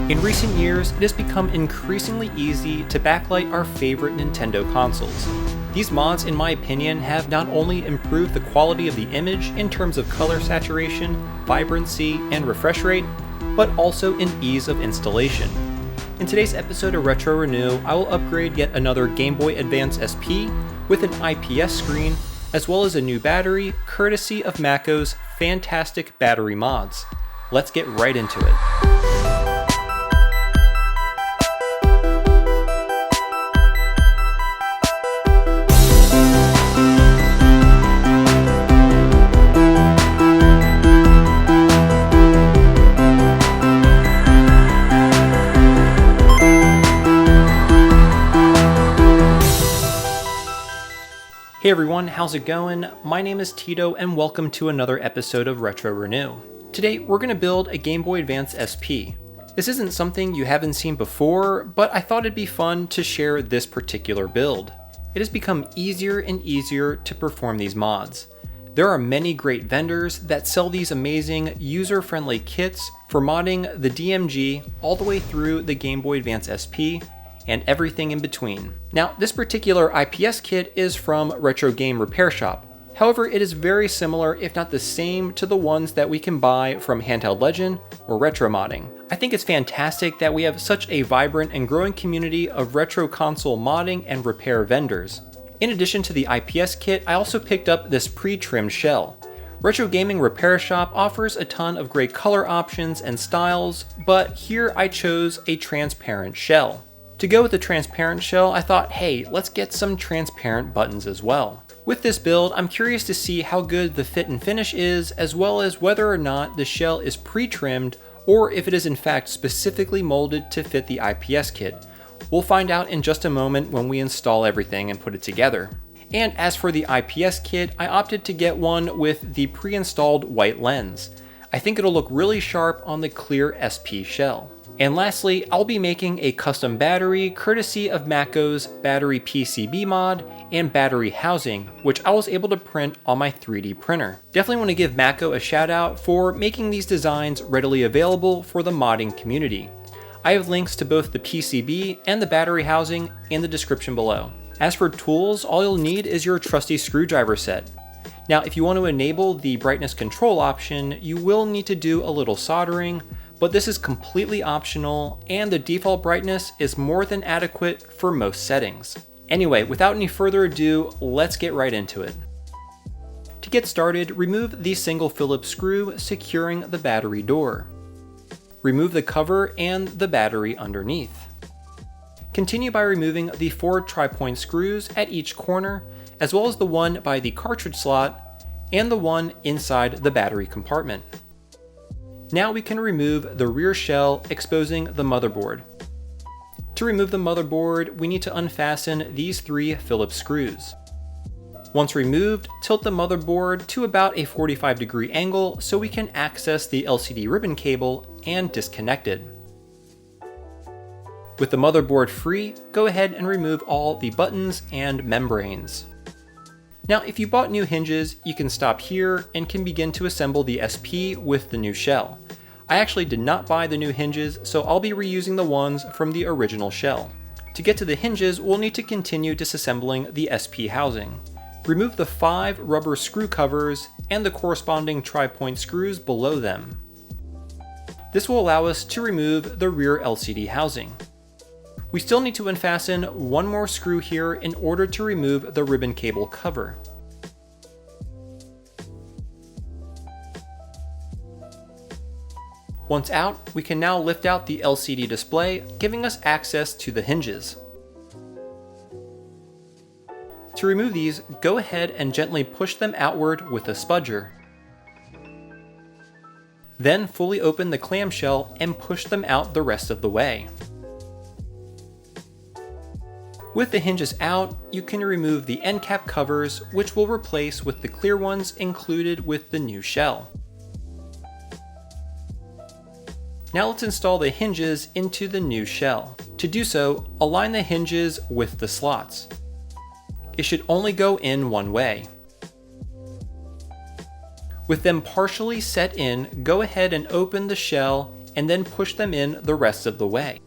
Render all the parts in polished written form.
In recent years, it has become increasingly easy to backlight our favorite Nintendo consoles. These mods, in my opinion, have not only improved the quality of the image in terms of color saturation, vibrancy, and refresh rate, but also in ease of installation. In today's episode of Retro Renew, I will upgrade yet another Game Boy Advance SP with an IPS screen, as well as a new battery, courtesy of Makho's fantastic battery mods. Let's get right into it. Hey everyone, how's it going? My name is Tito and welcome to another episode of Retro Renew. Today we're going to build a Game Boy Advance SP. This isn't something you haven't seen before, but I thought it'd be fun to share this particular build. It has become easier and easier to perform these mods. There are many great vendors that sell these amazing user-friendly kits for modding the DMG all the way through the Game Boy Advance SP and everything in between. Now, this particular IPS kit is from Retro Game Repair Shop. However, it is very similar, if not the same, to the ones that we can buy from Handheld Legend or Retro Modding. I think it's fantastic that we have such a vibrant and growing community of retro console modding and repair vendors. In addition to the IPS kit, I also picked up this pre-trimmed shell. Retro Gaming Repair Shop offers a ton of great color options and styles, but here I chose a transparent shell. To go with the transparent shell, I thought, hey, let's get some transparent buttons as well. With this build, I'm curious to see how good the fit and finish is, as well as whether or not the shell is pre-trimmed or if it is in fact specifically molded to fit the IPS kit. We'll find out in just a moment when we install everything and put it together. And as for the IPS kit, I opted to get one with the pre-installed white lens. I think it'll look really sharp on the clear SP shell. And lastly, I'll be making a custom battery courtesy of Makho's battery PCB mod and battery housing, which I was able to print on my 3D printer. Definitely want to give Makho a shout out for making these designs readily available for the modding community. I have links to both the PCB and the battery housing in the description below. As for tools, all you'll need is your trusty screwdriver set. Now, if you want to enable the brightness control option, you will need to do a little soldering, but this is completely optional and the default brightness is more than adequate for most settings. Anyway, without any further ado, let's get right into it. To get started, remove the single Phillips screw securing the battery door. Remove the cover and the battery underneath. Continue by removing the 4 tri-point screws at each corner, as well as the one by the cartridge slot and the one inside the battery compartment. Now we can remove the rear shell, exposing the motherboard. To remove the motherboard, we need to unfasten these 3 Phillips screws. Once removed, tilt the motherboard to about a 45-degree angle so we can access the LCD ribbon cable and disconnect it. With the motherboard free, go ahead and remove all the buttons and membranes. Now, if you bought new hinges, you can stop here and can begin to assemble the SP with the new shell. I actually did not buy the new hinges, so I'll be reusing the ones from the original shell. To get to the hinges, we'll need to continue disassembling the SP housing. Remove the 5 rubber screw covers and the corresponding tri-point screws below them. This will allow us to remove the rear LCD housing. We still need to unfasten one more screw here in order to remove the ribbon cable cover. Once out, we can now lift out the LCD display, giving us access to the hinges. To remove these, go ahead and gently push them outward with a spudger. Then fully open the clamshell and push them out the rest of the way. With the hinges out, you can remove the end cap covers, which we'll replace with the clear ones included with the new shell. Now let's install the hinges into the new shell. To do so, align the hinges with the slots. It should only go in one way. With them partially set in, go ahead and open the shell and then push them in the rest of the way.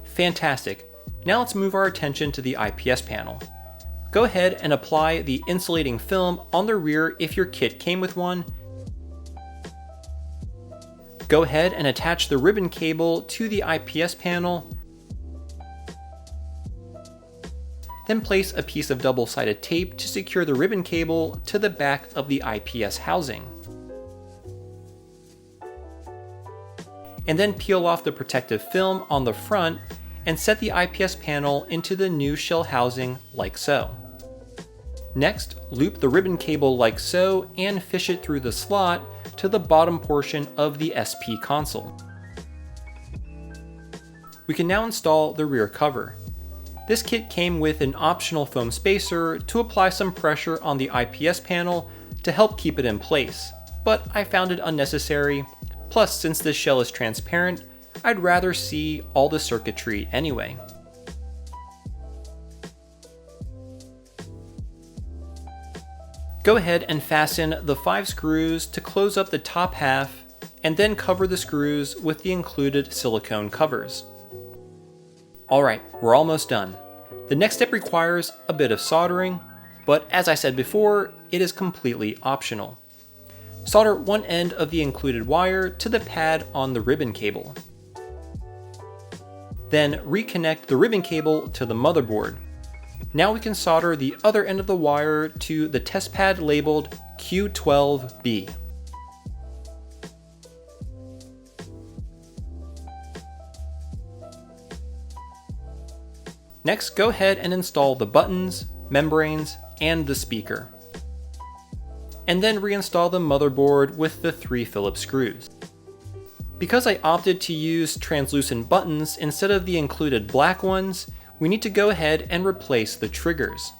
Fantastic. Now let's move our attention to the IPS panel. Go ahead and apply the insulating film on the rear if your kit came with one. Go ahead and attach the ribbon cable to the IPS panel. Then place a piece of double-sided tape to secure the ribbon cable to the back of the IPS housing. And then peel off the protective film on the front and set the IPS panel into the new shell housing like so. Next, loop the ribbon cable like so and fish it through the slot to the bottom portion of the SP console. We can now install the rear cover. This kit came with an optional foam spacer to apply some pressure on the IPS panel to help keep it in place, but I found it unnecessary. Plus, since this shell is transparent, I'd rather see all the circuitry anyway. Go ahead and fasten the 5 screws to close up the top half, and then cover the screws with the included silicone covers. Alright, we're almost done. The next step requires a bit of soldering, but as I said before, it is completely optional. Solder one end of the included wire to the pad on the ribbon cable. Then reconnect the ribbon cable to the motherboard. Now we can solder the other end of the wire to the test pad labeled Q12B. Next, go ahead and install the buttons, membranes, and the speaker. And then reinstall the motherboard with the 3 Phillips screws. Because I opted to use translucent buttons instead of the included black ones, we need to go ahead and replace the triggers.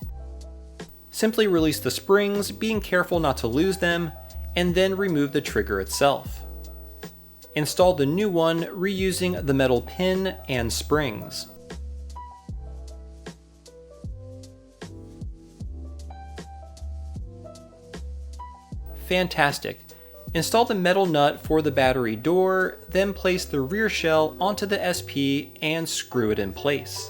Simply release the springs, being careful not to lose them, and then remove the trigger itself. Install the new one reusing the metal pin and springs. Fantastic. Install the metal nut for the battery door, then place the rear shell onto the SP and screw it in place.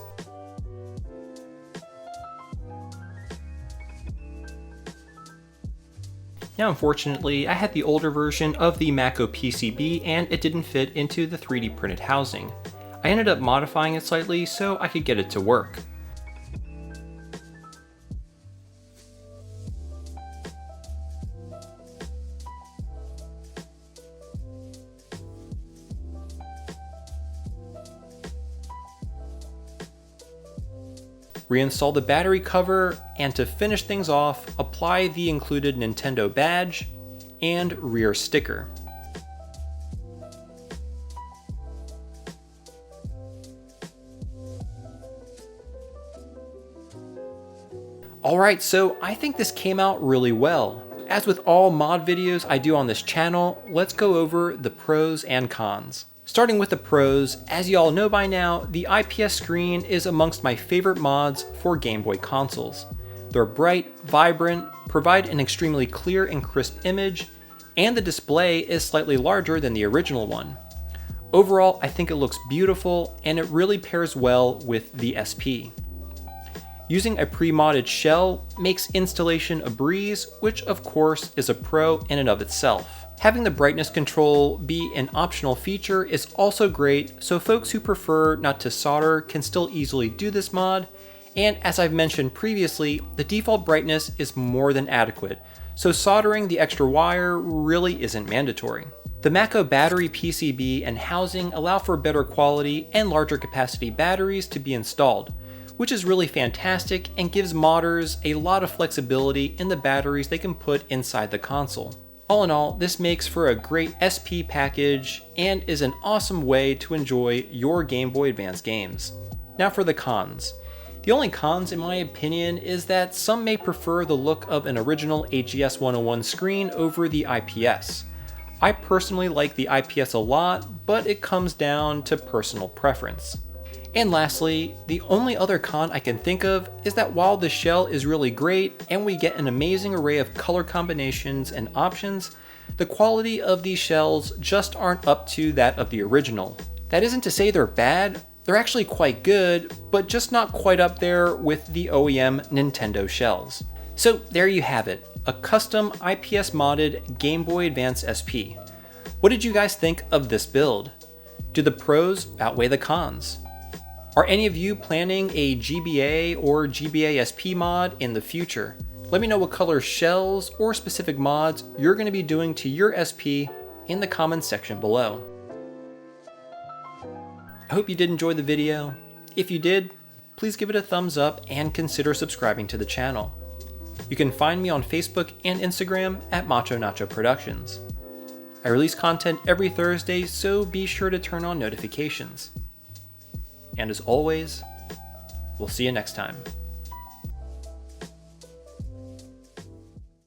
Now unfortunately, I had the older version of the Makho PCB and it didn't fit into the 3D printed housing. I ended up modifying it slightly so I could get it to work. Reinstall the battery cover, and to finish things off, apply the included Nintendo badge and rear sticker. Alright, so I think this came out really well. As with all mod videos I do on this channel, let's go over the pros and cons. Starting with the pros, as you all know by now, the IPS screen is amongst my favorite mods for Game Boy consoles. They're bright, vibrant, provide an extremely clear and crisp image, and the display is slightly larger than the original one. Overall, I think it looks beautiful, and it really pairs well with the SP. Using a pre-modded shell makes installation a breeze, which of course is a pro in and of itself. Having the brightness control be an optional feature is also great, so folks who prefer not to solder can still easily do this mod, and as I've mentioned previously, the default brightness is more than adequate, so soldering the extra wire really isn't mandatory. The Makho battery PCB and housing allow for better quality and larger capacity batteries to be installed, which is really fantastic and gives modders a lot of flexibility in the batteries they can put inside the console. All in all, this makes for a great SP package and is an awesome way to enjoy your Game Boy Advance games. Now for the cons. The only cons in my opinion is that some may prefer the look of an original AGS 101 screen over the IPS. I personally like the IPS a lot, but it comes down to personal preference. And lastly, the only other con I can think of is that while the shell is really great and we get an amazing array of color combinations and options, the quality of these shells just aren't up to that of the original. That isn't to say they're bad, they're actually quite good, but just not quite up there with the OEM Nintendo shells. So there you have it, a custom IPS modded Game Boy Advance SP. What did you guys think of this build? Do the pros outweigh the cons? Are any of you planning a GBA or GBA SP mod in the future? Let me know what color shells or specific mods you're going to be doing to your SP in the comments section below. I hope you did enjoy the video. If you did, please give it a thumbs up and consider subscribing to the channel. You can find me on Facebook and Instagram at Macho Nacho Productions. I release content every Thursday, so be sure to turn on notifications. And as always, we'll see you next time.